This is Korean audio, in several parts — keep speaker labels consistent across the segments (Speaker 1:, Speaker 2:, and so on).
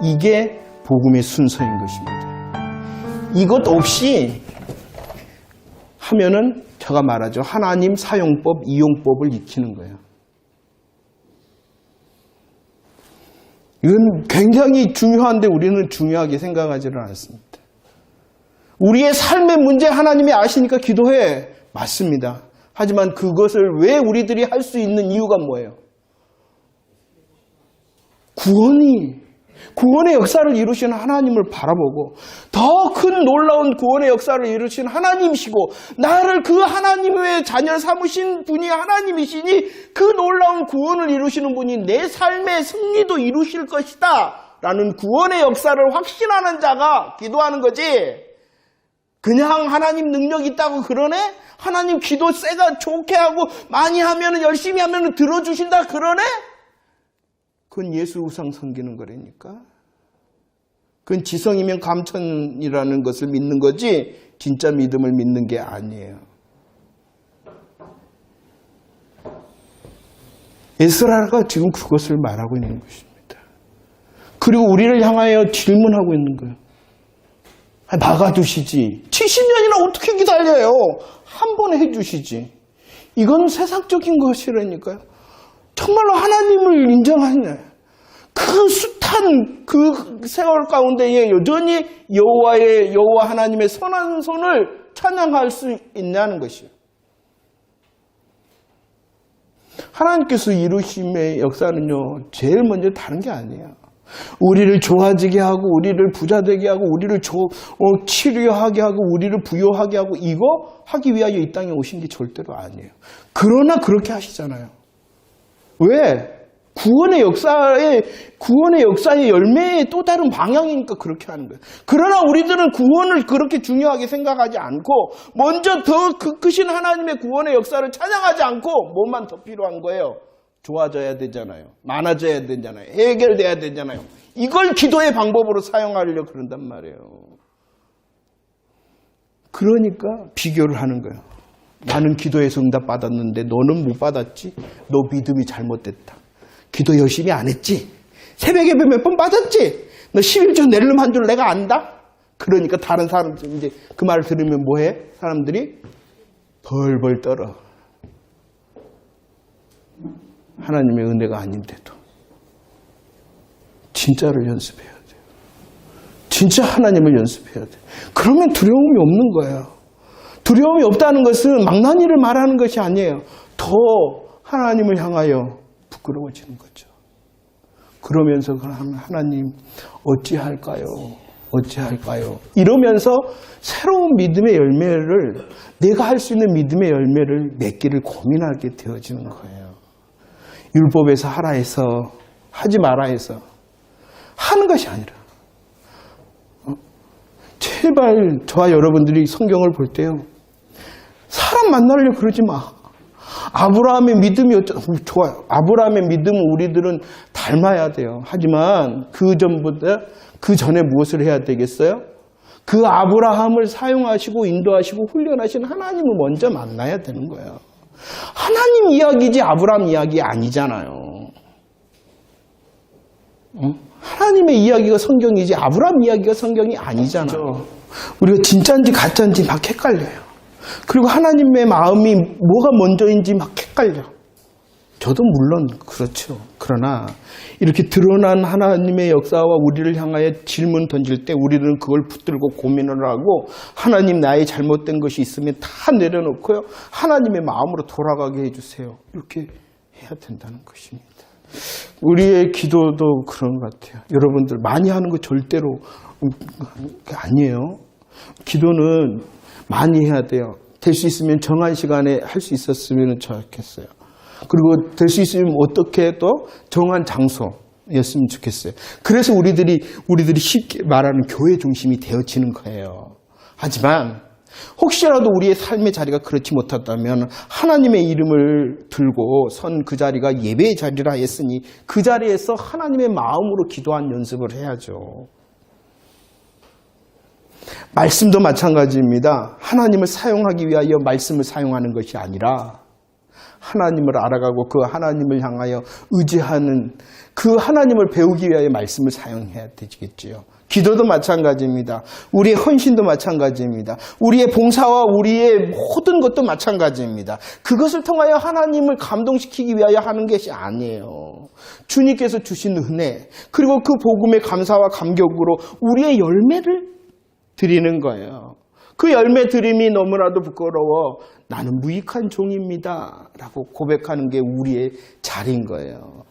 Speaker 1: 이게 복음의 순서인 것입니다. 이것 없이 하면은 제가 말하죠. 하나님 사용법, 이용법을 익히는 거예요. 이건 굉장히 중요한데 우리는 중요하게 생각하지는 않습니다. 우리의 삶의 문제 하나님이 아시니까 기도해. 맞습니다. 하지만 그것을 왜 우리들이 할 수 있는 이유가 뭐예요? 구원의 역사를 이루신 하나님을 바라보고 더 큰 놀라운 구원의 역사를 이루신 하나님이시고 나를 그 하나님의 자녀 삼으신 분이 하나님이시니 그 놀라운 구원을 이루시는 분이 내 삶의 승리도 이루실 것이다 라는 구원의 역사를 확신하는 자가 기도하는 거지. 그냥 하나님 능력 있다고 그러네? 하나님 기도 세가 좋게 하고 많이 하면 열심히 하면 들어주신다 그러네? 그건 예수 우상 섬기는 거라니까. 그건 지성이면 감천이라는 것을 믿는 거지 진짜 믿음을 믿는 게 아니에요. 에스라가 지금 그것을 말하고 있는 것입니다. 그리고 우리를 향하여 질문하고 있는 거예요. 막아두시지. 70년이나 어떻게 기다려요? 한 번에 해주시지. 이건 세상적인 것이라니까요. 정말로 하나님을 인정하냐. 그 숱한 그 세월 가운데에 여전히 여호와 하나님의 선한 손을 찬양할 수 있냐는 것이에요. 하나님께서 이루심의 역사는요, 제일 먼저 다른 게 아니에요. 우리를 좋아지게 하고, 우리를 부자되게 하고, 우리를 치료하게 하고, 우리를 부요하게 하고, 이거 하기 위하여 이 땅에 오신 게 절대로 아니에요. 그러나 그렇게 하시잖아요. 왜? 구원의 역사의 열매의 또 다른 방향이니까 그렇게 하는 거예요. 그러나 우리들은 구원을 그렇게 중요하게 생각하지 않고 먼저 더 크신 하나님의 구원의 역사를 찬양하지 않고 뭐만 더 필요한 거예요? 좋아져야 되잖아요. 많아져야 되잖아요. 해결돼야 되잖아요. 이걸 기도의 방법으로 사용하려고 그런단 말이에요. 그러니까 비교를 하는 거예요. 나는 기도에서 응답 받았는데 너는 못 받았지? 너 믿음이 잘못됐다. 기도 열심히 안 했지? 새벽 예배 몇 번 받았지? 너 11조 낼름 한 줄 내가 안다? 그러니까 다른 사람들 이제 그 말을 들으면 뭐해? 사람들이 벌벌 떨어. 하나님의 은혜가 아닌데도 진짜를 연습해야 돼요. 진짜 하나님을 연습해야 돼요. 그러면 두려움이 없는 거예요. 두려움이 없다는 것은 망나니를 말하는 것이 아니에요. 더 하나님을 향하여 부끄러워지는 거죠. 그러면서 하나님 어찌할까요? 어찌할까요? 이러면서 새로운 믿음의 열매를 내가 할 수 있는 믿음의 열매를 맺기를 고민하게 되어지는 거예요. 율법에서 하라 해서 하지 마라 해서 하는 것이 아니라 제발 저와 여러분들이 성경을 볼 때요. 사람 만나려고 그러지 마. 아브라함의 믿음이 좋아요. 아브라함의 믿음은 우리들은 닮아야 돼요. 하지만 그 전에 무엇을 해야 되겠어요? 그 아브라함을 사용하시고 인도하시고 훈련하신 하나님을 먼저 만나야 되는 거예요. 하나님 이야기지 아브라함 이야기 아니잖아요. 하나님의 이야기가 성경이지 아브라함 이야기가 성경이 아니잖아요. 우리가 진짜인지 가짜인지 막 헷갈려요. 그리고 하나님의 마음이 뭐가 먼저인지 막 헷갈려. 저도 물론 그렇죠. 그러나 이렇게 드러난 하나님의 역사와 우리를 향하여 질문 던질 때 우리는 그걸 붙들고 고민을 하고 하나님 나의 잘못된 것이 있으면 다 내려놓고요. 하나님의 마음으로 돌아가게 해주세요. 이렇게 해야 된다는 것입니다. 우리의 기도도 그런 것 같아요. 여러분들 많이 하는 거 절대로 아니에요. 기도는 많이 해야 돼요. 될 수 있으면 정한 시간에 할 수 있었으면 좋겠어요. 그리고 될 수 있으면 어떻게 또 정한 장소였으면 좋겠어요. 그래서 우리들이 쉽게 말하는 교회 중심이 되어지는 거예요. 하지만 혹시라도 우리의 삶의 자리가 그렇지 못했다면 하나님의 이름을 들고 선 그 자리가 예배의 자리라 했으니 그 자리에서 하나님의 마음으로 기도한 연습을 해야죠. 말씀도 마찬가지입니다. 하나님을 사용하기 위하여 말씀을 사용하는 것이 아니라 하나님을 알아가고 그 하나님을 향하여 의지하는 그 하나님을 배우기 위하여 말씀을 사용해야 되겠지요. 기도도 마찬가지입니다. 우리의 헌신도 마찬가지입니다. 우리의 봉사와 우리의 모든 것도 마찬가지입니다. 그것을 통하여 하나님을 감동시키기 위하여 하는 것이 아니에요. 주님께서 주신 은혜, 그리고 그 복음의 감사와 감격으로 우리의 열매를 드리는 거예요. 그 열매 드림이 너무나도 부끄러워 나는 무익한 종입니다 라고 고백하는 게 우리의 자리인 거예요.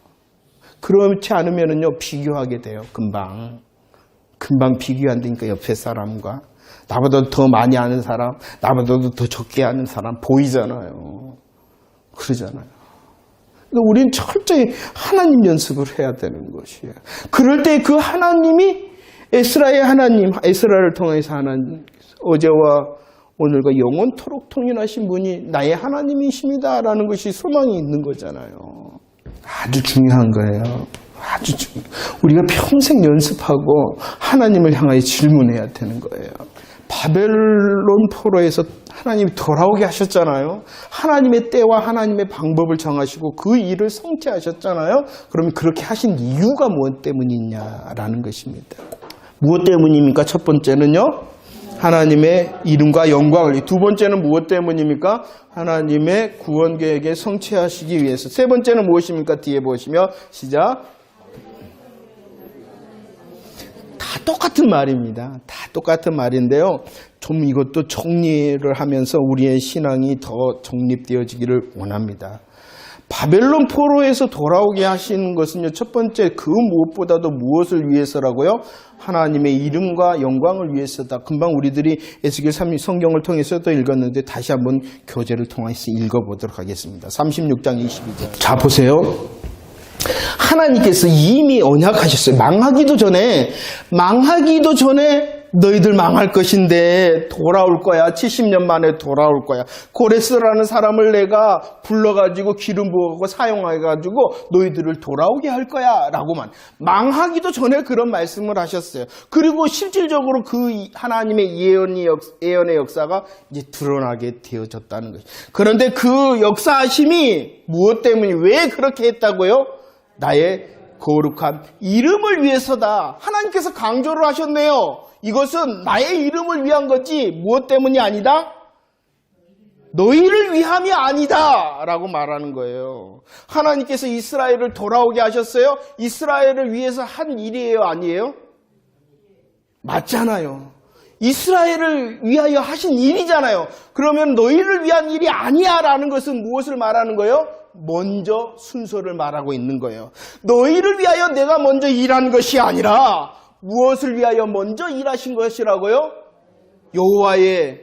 Speaker 1: 그렇지 않으면요 비교하게 돼요. 금방 비교한다니까. 옆에 사람과 나보다 더 많이 아는 사람, 나보다도 더 적게 아는 사람 보이잖아요. 그러잖아요. 그러니까 우리는 철저히 하나님 연습을 해야 되는 것이에요. 그럴 때 그 하나님이 에스라의 하나님, 에스라를 통해서 하나님, 어제와 오늘과 영원토록 통일하신 분이 나의 하나님이십니다라는 것이 소망이 있는 거잖아요. 아주 중요한 거예요. 아주 중요해요. 우리가 평생 연습하고 하나님을 향하여 질문해야 되는 거예요. 바벨론 포로에서 하나님이 돌아오게 하셨잖아요. 하나님의 때와 하나님의 방법을 정하시고 그 일을 성취하셨잖아요. 그러면 그렇게 하신 이유가 무엇 때문이냐라는 것입니다. 무엇 때문입니까? 첫 번째는요, 하나님의 이름과 영광을. 두 번째는 무엇 때문입니까? 하나님의 구원 계획에 성취하시기 위해서. 세 번째는 무엇입니까? 뒤에 보시면 시작. 다 똑같은 말입니다. 다 똑같은 말인데요. 좀 이것도 정리를 하면서 우리의 신앙이 더 정립되어지기를 원합니다. 바벨론 포로에서 돌아오게 하시는 것은요, 첫 번째 그 무엇보다도 무엇을 위해서라고요? 하나님의 이름과 영광을 위해서다. 금방 우리들이 에스겔 3 성경을 통해서도 읽었는데 다시 한번 교재를 통해서 읽어보도록 하겠습니다. 36장 22절. 자, 보세요. 하나님께서 이미 언약하셨어요. 망하기도 전에 너희들 망할 것인데 돌아올 거야. 70년 만에 돌아올 거야. 고레스라는 사람을 내가 불러가지고 기름 부어서 사용해가지고 너희들을 돌아오게 할 거야 라고만, 망하기도 전에 그런 말씀을 하셨어요. 그리고 실질적으로 그 하나님의 예언의 역사가 이제 드러나게 되어졌다는 것이죠. 그런데 그 역사하심이 무엇 때문에, 왜 그렇게 했다고요? 나의 거룩한 이름을 위해서다. 하나님께서 강조를 하셨네요. 이것은 나의 이름을 위한 거지 무엇 때문이 아니다? 너희를 위함이 아니다 라고 말하는 거예요. 하나님께서 이스라엘을 돌아오게 하셨어요. 이스라엘을 위해서 한 일이에요, 아니에요? 맞잖아요. 이스라엘을 위하여 하신 일이잖아요. 그러면 너희를 위한 일이 아니야 라는 것은 무엇을 말하는 거예요? 먼저 순서를 말하고 있는 거예요. 너희를 위하여 내가 먼저 일한 것이 아니라 무엇을 위하여 먼저 일하신 것이라고요? 여호와의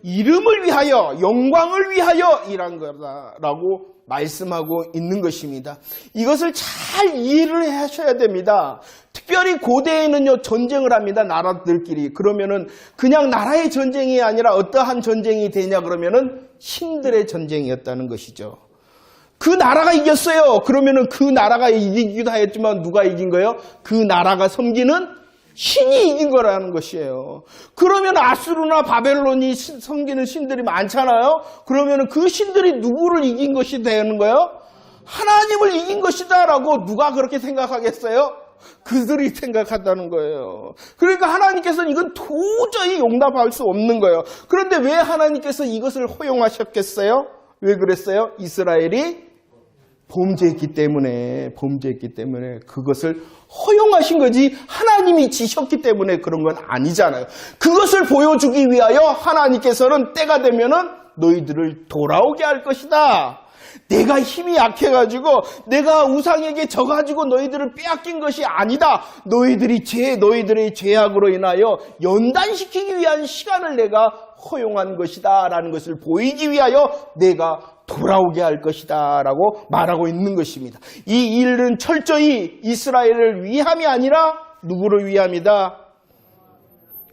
Speaker 1: 이름을 위하여, 영광을 위하여 일한 거다라고 말씀하고 있는 것입니다. 이것을 잘 이해를 하셔야 됩니다. 특별히 고대에는요, 전쟁을 합니다. 나라들끼리. 그러면은 그냥 나라의 전쟁이 아니라 어떠한 전쟁이 되냐 그러면은 신들의 전쟁이었다는 것이죠. 그 나라가 이겼어요. 그러면은 그 나라가 이기기도 하였지만 누가 이긴 거예요? 그 나라가 섬기는 신이 이긴 거라는 것이에요. 그러면 아수르나 바벨론이 섬기는 신들이 많잖아요. 그러면은 그 신들이 누구를 이긴 것이 되는 거예요? 하나님을 이긴 것이다 라고 누가 그렇게 생각하겠어요? 그들이 생각한다는 거예요. 그러니까 하나님께서는 이건 도저히 용납할 수 없는 거예요. 그런데 왜 하나님께서 이것을 허용하셨겠어요? 왜 그랬어요? 이스라엘이 범죄했기 때문에 그것을 허용하신 거지, 하나님이 지셨기 때문에 그런 건 아니잖아요. 그것을 보여주기 위하여 하나님께서는 때가 되면은 너희들을 돌아오게 할 것이다. 내가 힘이 약해가지고 내가 우상에게 져가지고 너희들을 빼앗긴 것이 아니다. 너희들의 죄악으로 인하여 연단시키기 위한 시간을 내가 허용한 것이다 라는 것을 보이기 위하여 내가 돌아오게 할 것이다 라고 말하고 있는 것입니다. 이 일은 철저히 이스라엘을 위함이 아니라 누구를 위함이다?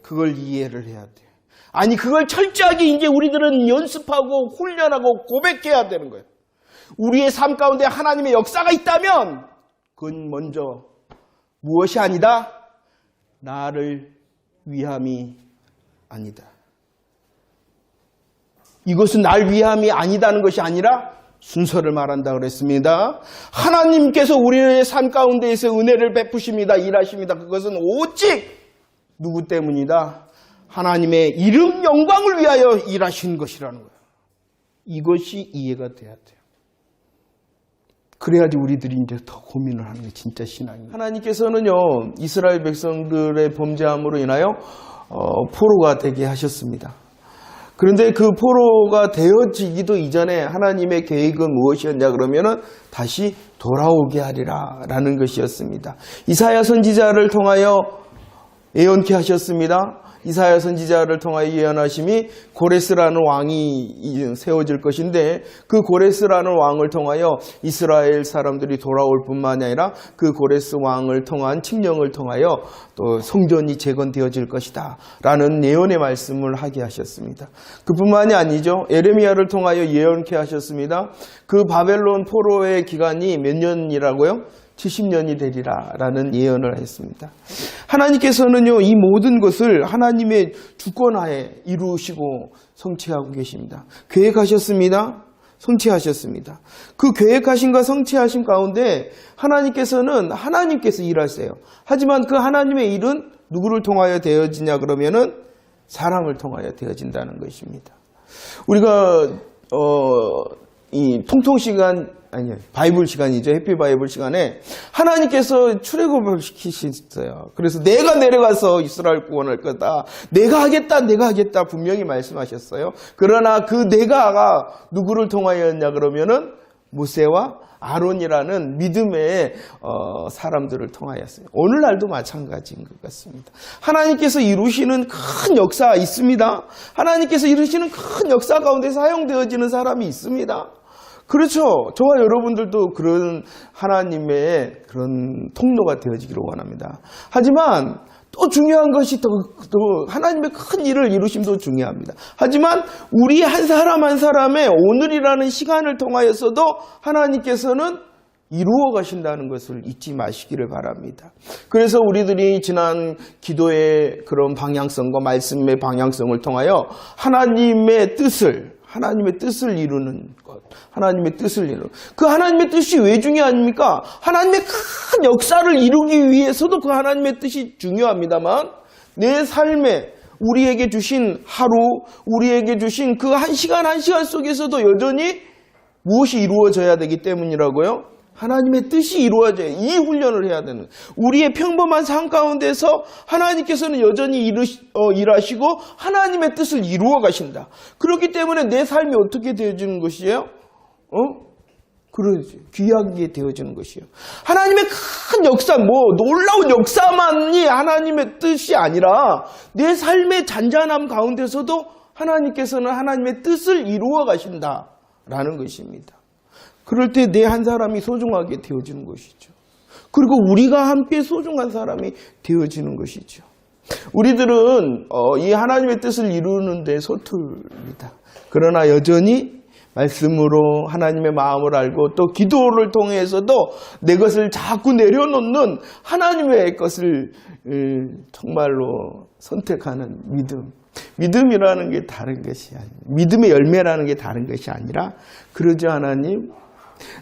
Speaker 1: 그걸 이해를 해야 돼요. 아니, 그걸 철저하게 이제 우리들은 연습하고 훈련하고 고백해야 되는 거예요. 우리의 삶 가운데 하나님의 역사가 있다면 그건 먼저 무엇이 아니다? 나를 위함이 아니다. 이것은 날 위함이 아니다는 것이 아니라 순서를 말한다 그랬습니다. 하나님께서 우리의 삶 가운데에서 은혜를 베푸십니다. 일하십니다. 그것은 오직 누구 때문이다? 하나님의 이름 영광을 위하여 일하신 것이라는 거예요. 이것이 이해가 돼야 돼요. 그래야지 우리들이 이제 더 고민을 하는 게 진짜 신앙입니다. 하나님께서는요, 이스라엘 백성들의 범죄함으로 인하여 포로가 되게 하셨습니다. 그런데 그 포로가 되어지기도 이전에 하나님의 계획은 무엇이었냐 그러면은 다시 돌아오게 하리라 라는 것이었습니다. 이사야 선지자를 통하여 예언케 하셨습니다. 이사야 선지자를 통하여 예언하심이 고레스라는 왕이 세워질 것인데 그 고레스라는 왕을 통하여 이스라엘 사람들이 돌아올 뿐만이 아니라 그 고레스 왕을 통한 칙령을 통하여 또 성전이 재건되어질 것이다 라는 예언의 말씀을 하게 하셨습니다. 그뿐만이 아니죠. 에레미야를 통하여 예언케 하셨습니다. 그 바벨론 포로의 기간이 몇 년이라고요? 70년이 되리라 라는 예언을 했습니다. 하나님께서는요, 이 모든 것을 하나님의 주권하에 이루시고 성취하고 계십니다. 계획하셨습니다. 성취하셨습니다. 그 계획하심과 성취하심 가운데 하나님께서 일하세요. 하지만 그 하나님의 일은 누구를 통하여 되어지냐 그러면은 사람을 통하여 되어진다는 것입니다. 우리가 이 통통 시간 아니요, 바이블 시간이죠. 해피 바이블 시간에 하나님께서 출애굽을 시키셨어요. 그래서 내가 내려가서 이스라엘 구원할 거다. 내가 하겠다 분명히 말씀하셨어요. 그러나 그 내가가 누구를 통하여였냐 그러면은 모세와 아론이라는 믿음의 사람들을 통하였어요. 오늘날도 마찬가지인 것 같습니다. 하나님께서 이루시는 큰 역사 있습니다. 하나님께서 이루시는 큰 역사 가운데 사용되어지는 사람이 있습니다. 그렇죠. 저와 여러분들도 그런 하나님의 그런 통로가 되어지기를 원합니다. 하지만 또 중요한 것이 또 하나님의 큰 일을 이루심도 중요합니다. 하지만 우리 한 사람 한 사람의 오늘이라는 시간을 통하여서도 하나님께서는 이루어 가신다는 것을 잊지 마시기를 바랍니다. 그래서 우리들이 지난 기도의 그런 방향성과 말씀의 방향성을 통하여 하나님의 뜻을 이루는 것, 하나님의 뜻을 이루는 그 하나님의 뜻이 왜 중요합니까? 하나님의 큰 역사를 이루기 위해서도 그 하나님의 뜻이 중요합니다만 내 삶에 우리에게 주신 하루, 우리에게 주신 그 한 시간 한 시간 속에서도 여전히 무엇이 이루어져야 되기 때문이라고요? 하나님의 뜻이 이루어져야 이 훈련을 해야 되는 거예요. 우리의 평범한 삶 가운데서 하나님께서는 여전히 일하시고 하나님의 뜻을 이루어 가신다. 그렇기 때문에 내 삶이 어떻게 되어지는 것이에요? 그러지. 귀하게 되어지는 것이에요. 하나님의 큰 역사, 놀라운 역사만이 하나님의 뜻이 아니라 내 삶의 잔잔함 가운데서도 하나님께서는 하나님의 뜻을 이루어 가신다라는 것입니다. 그럴 때 내 한 사람이 소중하게 되어지는 것이죠. 그리고 우리가 함께 소중한 사람이 되어지는 것이죠. 우리들은 이 하나님의 뜻을 이루는 데 서툴립니다. 그러나 여전히 말씀으로 하나님의 마음을 알고 또 기도를 통해서도 내 것을 자꾸 내려놓는 하나님의 것을 정말로 선택하는 믿음. 믿음이라는 게 다른 것이 아니라 믿음의 열매라는 게 다른 것이 아니라 그러지 하나님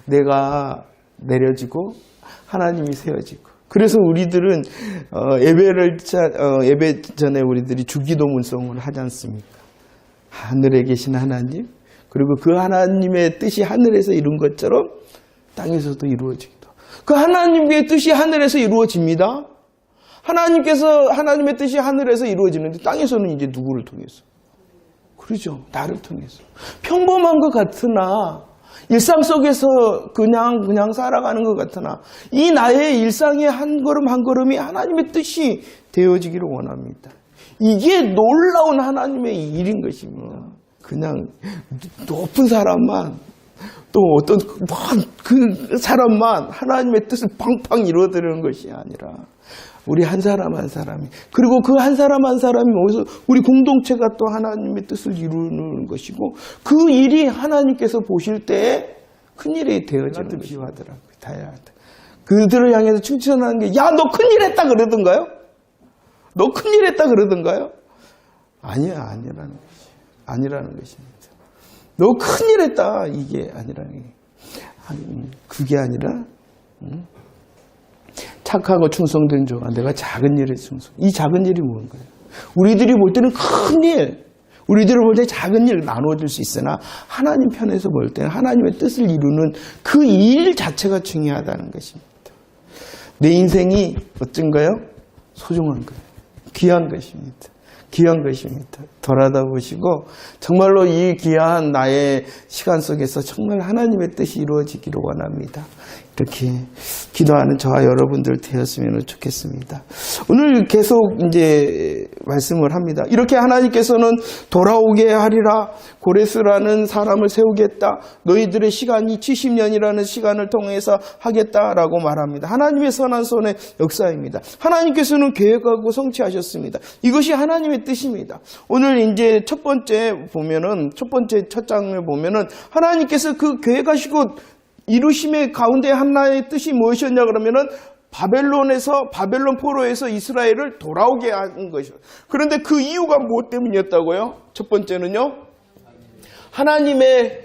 Speaker 1: 내가 내려지고 하나님이 세워지고 그래서 우리들은 예배 전에 우리들이 주기도 문성을 하지 않습니까? 하늘에 계신 하나님 그리고 그 하나님의 뜻이 하늘에서 이룬 것처럼 땅에서도 이루어지기도 그 하나님의 뜻이 하늘에서 이루어집니다. 하나님의 뜻이 하늘에서 이루어지는데 땅에서는 이제 누구를 통해서? 그러죠. 나를 통해서. 평범한 것 같으나 일상 속에서 그냥 살아가는 것 같으나 이 나의 일상의 한 걸음 한 걸음이 하나님의 뜻이 되어지기를 원합니다. 이게 놀라운 하나님의 일인 것입니다. 그냥 높은 사람만 또 어떤 그 사람만 하나님의 뜻을 팡팡 이루어드리는 것이 아니라 우리 한 사람 한 사람이 그리고 그 한 사람 한 사람이 모여서 우리 공동체가 또 하나님의 뜻을 이루는 것이고 그 일이 하나님께서 보실 때에 큰일이 되어지는 비유하더라고요. 그들을 향해서 칭찬하는 게 야 너 큰일 했다 그러던가요? 너 큰일 했다 그러던가요? 아니라는 것입니다. 너 큰일 했다. 이게 아니라, 그게 아니라, 착하고 충성된 종아, 내가 작은 일에 충성. 이 작은 일이 뭔가요? 우리들이 볼 때는 큰 일, 우리들이 볼 때 작은 일 나눠줄 수 있으나 하나님 편에서 볼 때는 하나님의 뜻을 이루는 그 일 자체가 중요하다는 것입니다. 내 인생이 어쩐가요? 소중한 거예요. 귀한 것입니다. 귀한 것입니다. 돌아다 보시고 정말로 이 귀한 나의 시간 속에서 정말 하나님의 뜻이 이루어지기를 원합니다. 이렇게 기도하는 저와 여러분들 되었으면 좋겠습니다. 오늘 계속 이제 말씀을 합니다. 이렇게 하나님께서는 돌아오게 하리라. 고레스라는 사람을 세우겠다. 너희들의 시간이 70년이라는 시간을 통해서 하겠다라고 말합니다. 하나님의 선한 손의 역사입니다. 하나님께서는 계획하고 성취하셨습니다. 이것이 하나님의 뜻입니다. 오늘 이제 첫 번째 첫 장을 보면은 하나님께서 그 계획하시고 이루심의 가운데 하나의 뜻이 무엇이었냐 그러면은 바벨론 포로에서 이스라엘을 돌아오게 한 것이죠. 그런데 그 이유가 무엇 때문이었다고요? 첫 번째는요, 하나님의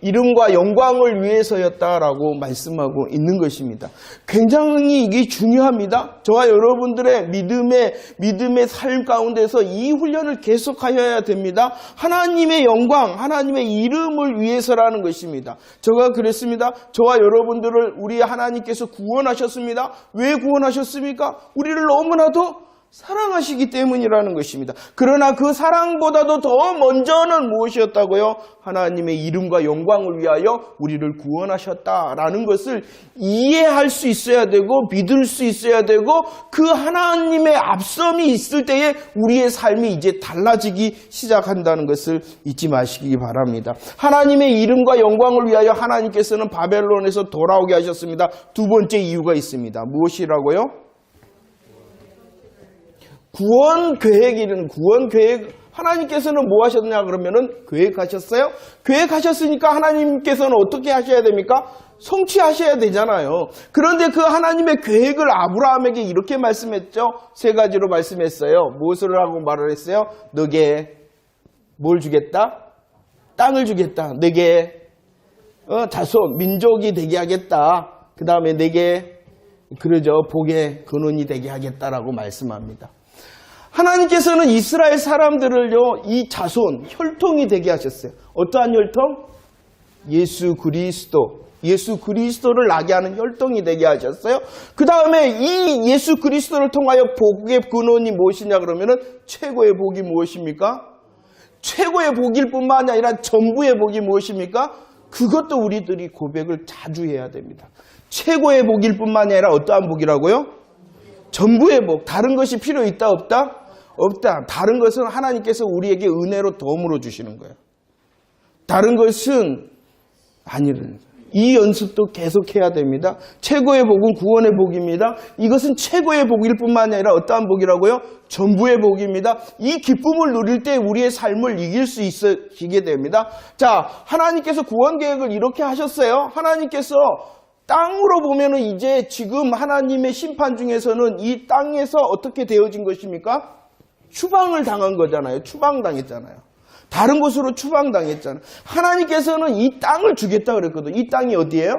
Speaker 1: 이름과 영광을 위해서였다라고 말씀하고 있는 것입니다. 굉장히 이게 중요합니다. 저와 여러분들의 믿음의 삶 가운데서 이 훈련을 계속하여야 됩니다. 하나님의 영광, 하나님의 이름을 위해서라는 것입니다. 제가 그랬습니다. 저와 여러분들을 우리 하나님께서 구원하셨습니다. 왜 구원하셨습니까? 우리를 너무나도 사랑하시기 때문이라는 것입니다. 그러나 그 사랑보다도 더 먼저는 무엇이었다고요? 하나님의 이름과 영광을 위하여 우리를 구원하셨다라는 것을 이해할 수 있어야 되고 믿을 수 있어야 되고 그 하나님의 앞섬이 있을 때에 우리의 삶이 이제 달라지기 시작한다는 것을 잊지 마시기 바랍니다. 하나님의 이름과 영광을 위하여 하나님께서는 바벨론에서 돌아오게 하셨습니다. 두 번째 이유가 있습니다. 무엇이라고요? 구원 계획, 하나님께서는 뭐 하셨냐 그러면은 계획하셨어요? 계획하셨으니까 하나님께서는 어떻게 하셔야 됩니까? 성취하셔야 되잖아요. 그런데 그 하나님의 계획을 아브라함에게 이렇게 말씀했죠. 세 가지로 말씀했어요. 무엇을 하고 말을 했어요? 너게 뭘 주겠다? 땅을 주겠다. 내게 자손, 민족이 되게 하겠다. 그 다음에 내게 복의 근원이 되게 하겠다라고 말씀합니다. 하나님께서는 이스라엘 사람들을요, 이 자손, 혈통이 되게 하셨어요. 어떠한 혈통? 예수 그리스도를 나게 하는 혈통이 되게 하셨어요. 그 다음에 이 예수 그리스도를 통하여 복의 근원이 무엇이냐 그러면은 최고의 복이 무엇입니까? 최고의 복일 뿐만 아니라 전부의 복이 무엇입니까? 그것도 우리들이 고백을 자주 해야 됩니다. 최고의 복일 뿐만 아니라 어떠한 복이라고요? 전부의 복. 다른 것이 필요 있다 없다? 없다. 다른 것은 하나님께서 우리에게 은혜로 덤으로 주시는 거예요. 다른 것은 아니라는 거예요. 이 연습도 계속해야 됩니다. 최고의 복은 구원의 복입니다. 이것은 최고의 복일 뿐만 아니라 어떠한 복이라고요? 전부의 복입니다. 이 기쁨을 누릴 때 우리의 삶을 이길 수 있게 됩니다. 자, 하나님께서 구원 계획을 이렇게 하셨어요. 하나님께서 땅으로 보면은 이제 지금 하나님의 심판 중에서는 이 땅에서 어떻게 되어진 것입니까? 추방을 당한 거잖아요. 추방당했잖아요. 다른 곳으로 추방당했잖아요. 하나님께서는 이 땅을 주겠다 그랬거든요. 이 땅이 어디예요?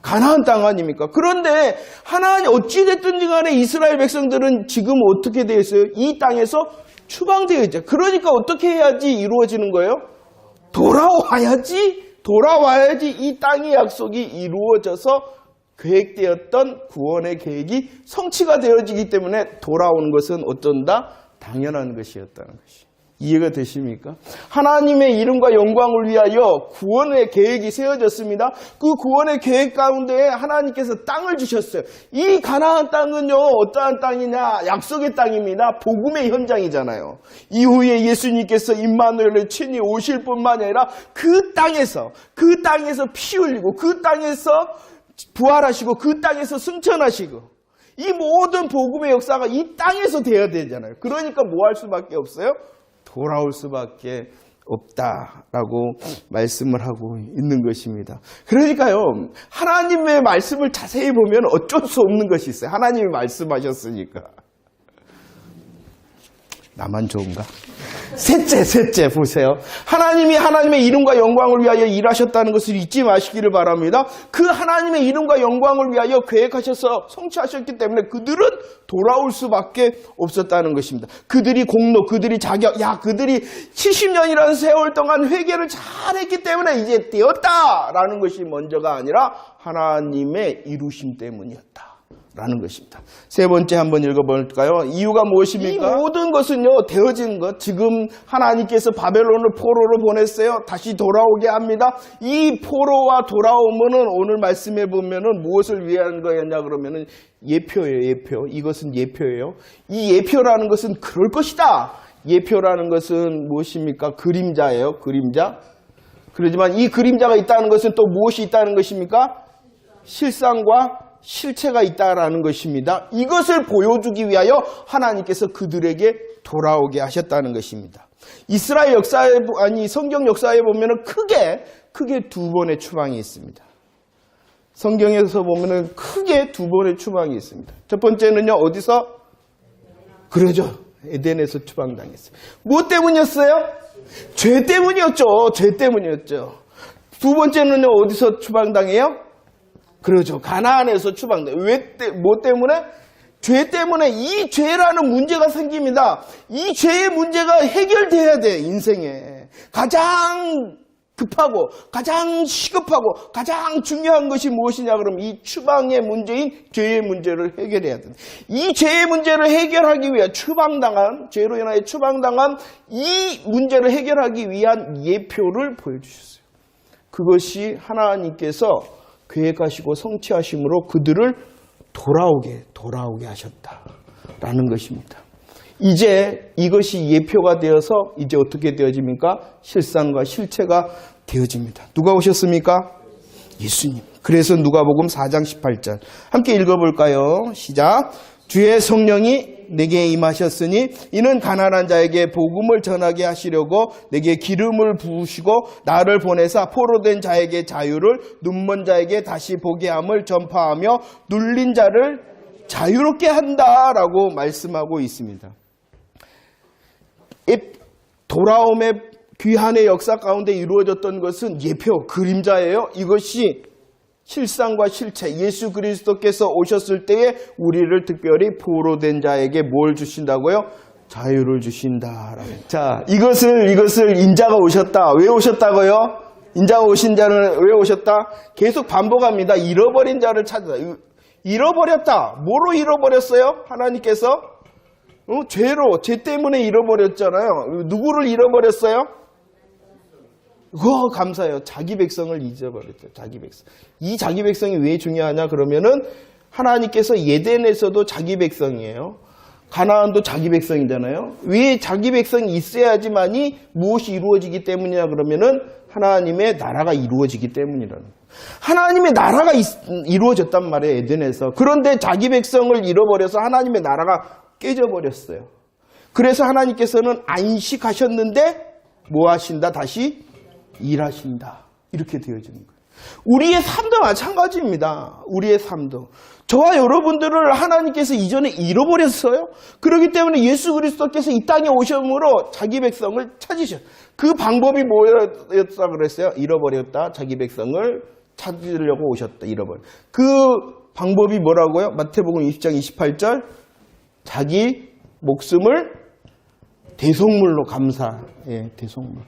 Speaker 1: 가나안 땅 아닙니까? 그런데 하나님 어찌됐든지 간에 이스라엘 백성들은 지금 어떻게 되어 있어요? 이 땅에서 추방되어 있죠. 그러니까 어떻게 해야지 이루어지는 거예요? 돌아와야지 이 땅의 약속이 이루어져서 계획되었던 구원의 계획이 성취가 되어지기 때문에 돌아오는 것은 어쩐다? 당연한 것이었다는 것이. 이해가 되십니까? 하나님의 이름과 영광을 위하여 구원의 계획이 세워졌습니다. 그 구원의 계획 가운데 하나님께서 땅을 주셨어요. 이 가나안 땅은요, 어떠한 땅이냐? 약속의 땅입니다. 복음의 현장이잖아요. 이후에 예수님께서 임마누엘을 친히 오실 뿐만 아니라 그 땅에서 피 흘리고 그 땅에서 부활하시고 그 땅에서 승천하시고 이 모든 복음의 역사가 이 땅에서 되어야 되잖아요. 그러니까 뭐 할 수밖에 없어요? 돌아올 수밖에 없다라고 말씀을 하고 있는 것입니다. 그러니까요, 하나님의 말씀을 자세히 보면 어쩔 수 없는 것이 있어요. 하나님이 말씀하셨으니까. 나만 좋은가? 셋째 보세요. 하나님이 하나님의 이름과 영광을 위하여 일하셨다는 것을 잊지 마시기를 바랍니다. 그 하나님의 이름과 영광을 위하여 계획하셔서 성취하셨기 때문에 그들은 돌아올 수밖에 없었다는 것입니다. 그들이 공로, 그들이 자격, 그들이 70년이라는 세월 동안 회개를 잘했기 때문에 이제 되었다라는 것이 먼저가 아니라 하나님의 이루심 때문이었다. 라는 것입니다. 세 번째 한번 읽어볼까요? 이유가 무엇입니까? 이 모든 것은요, 되어진 것. 지금 하나님께서 바벨론을 포로로 보냈어요. 다시 돌아오게 합니다. 이 포로와 돌아오면은 오늘 말씀해 보면은 무엇을 위한 거였냐 그러면은 예표예요, 예표. 이것은 예표예요. 이 예표라는 것은 그럴 것이다. 예표라는 것은 무엇입니까? 그림자예요, 그림자. 그러지만 이 그림자가 있다는 것은 또 무엇이 있다는 것입니까? 실상과 실체가 있다라는 것입니다. 이것을 보여주기 위하여 하나님께서 그들에게 돌아오게 하셨다는 것입니다. 이스라엘 역사에, 성경 역사에 보면은 크게 두 번의 추방이 있습니다. 성경에서 보면은 크게 두 번의 추방이 있습니다. 첫 번째는요, 어디서? 그러죠. 에덴에서 추방당했어요. 무엇 때문이었어요? 죄 때문이었죠. 죄 때문이었죠. 두 번째는요, 어디서 추방당해요? 그러죠. 가나안에서 추방돼. 뭐 때문에? 죄 때문에 이 죄라는 문제가 생깁니다. 이 죄의 문제가 해결돼야 돼, 인생에. 가장 급하고, 가장 시급하고, 가장 중요한 것이 무엇이냐 그러면 이 추방의 문제인 죄의 문제를 해결해야 돼. 이 죄의 문제를 해결하기 위해 죄로 인하여 추방당한 이 문제를 해결하기 위한 예표를 보여주셨어요. 그것이 하나님께서 계획하시고 성취하심으로 그들을 돌아오게 하셨다라는 것입니다. 이제 이것이 예표가 되어서 이제 어떻게 되어집니까? 실상과 실체가 되어집니다. 누가 오셨습니까? 예수님. 그래서 누가복음 4장 18절 함께 읽어볼까요? 시작. 주의 성령이 내게 임하셨으니 이는 가난한 자에게 복음을 전하게 하시려고 내게 기름을 부으시고 나를 보내사 포로된 자에게 자유를, 눈먼 자에게 다시 보게 함을 전파하며 눌린 자를 자유롭게 한다라고 말씀하고 있습니다. 돌아옴의 귀한의 역사 가운데 이루어졌던 것은 예표, 그림자예요. 이것이 실상과 실체, 예수 그리스도께서 오셨을 때에 우리를 특별히 포로된 자에게 뭘 주신다고요? 자유를 주신다라고. 자, 이것을 인자가 오셨다. 왜 오셨다고요? 인자가 오신 자는 왜 오셨다? 계속 반복합니다. 잃어버린 자를 찾아. 잃어버렸다. 뭐로 잃어버렸어요? 하나님께서 죄 때문에 잃어버렸잖아요. 누구를 잃어버렸어요? 감사해요. 자기 백성을 잊어버렸죠. 자기 백성. 이 자기 백성이 왜 중요하냐 그러면은 하나님께서 에덴에서도 자기 백성이에요. 가나안도 자기 백성이잖아요. 왜 자기 백성이 있어야지만이 무엇이 이루어지기 때문이냐 그러면은 하나님의 나라가 이루어지기 때문이라는 거예요. 하나님의 나라가 이루어졌단 말이에요. 에덴에서. 그런데 자기 백성을 잃어버려서 하나님의 나라가 깨져버렸어요. 그래서 하나님께서는 안식하셨는데 뭐 하신다? 다시 일하신다. 이렇게 되어지는 거예요. 우리의 삶도 마찬가지입니다. 우리의 삶도. 저와 여러분들을 하나님께서 이전에 잃어버렸어요. 그렇기 때문에 예수 그리스도께서 이 땅에 오심으로 자기 백성을 찾으셨어요. 그 방법이 뭐였다 그랬어요? 잃어버렸다. 자기 백성을 찾으려고 오셨다. 잃어버렸다. 그 방법이 뭐라고요? 마태복음 20장 28절 자기 목숨을 대속물로 대속물.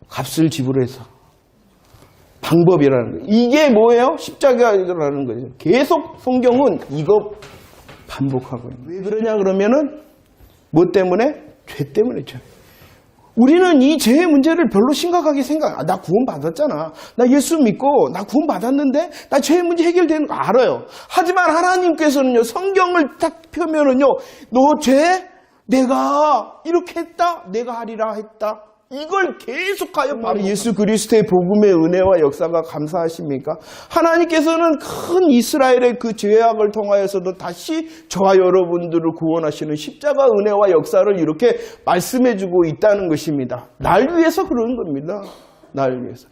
Speaker 1: 값을 지불해서 방법이라는 거예요. 이게 뭐예요? 십자가라는 거죠. 계속 성경은 이거 반복하고 있는 거예요. 왜 그러냐 그러면은 뭐 때문에? 죄 때문이죠. 우리는 이 죄의 문제를 별로 심각하게 나 구원받았잖아. 나 예수 믿고 나 구원받았는데 나 죄의 문제 해결되는 거 알아요. 하지만 하나님께서는요. 성경을 딱 펴면은요. 너 죄? 내가 이렇게 했다. 내가 하리라 했다. 이걸 계속하여 바로 예수 그리스도의 복음의 은혜와 역사가 감사하십니까? 하나님께서는 큰 이스라엘의 그 죄악을 통하여서도 다시 저와 여러분들을 구원하시는 십자가 은혜와 역사를 이렇게 말씀해주고 있다는 것입니다. 날 위해서 그런 겁니다. 날 위해서.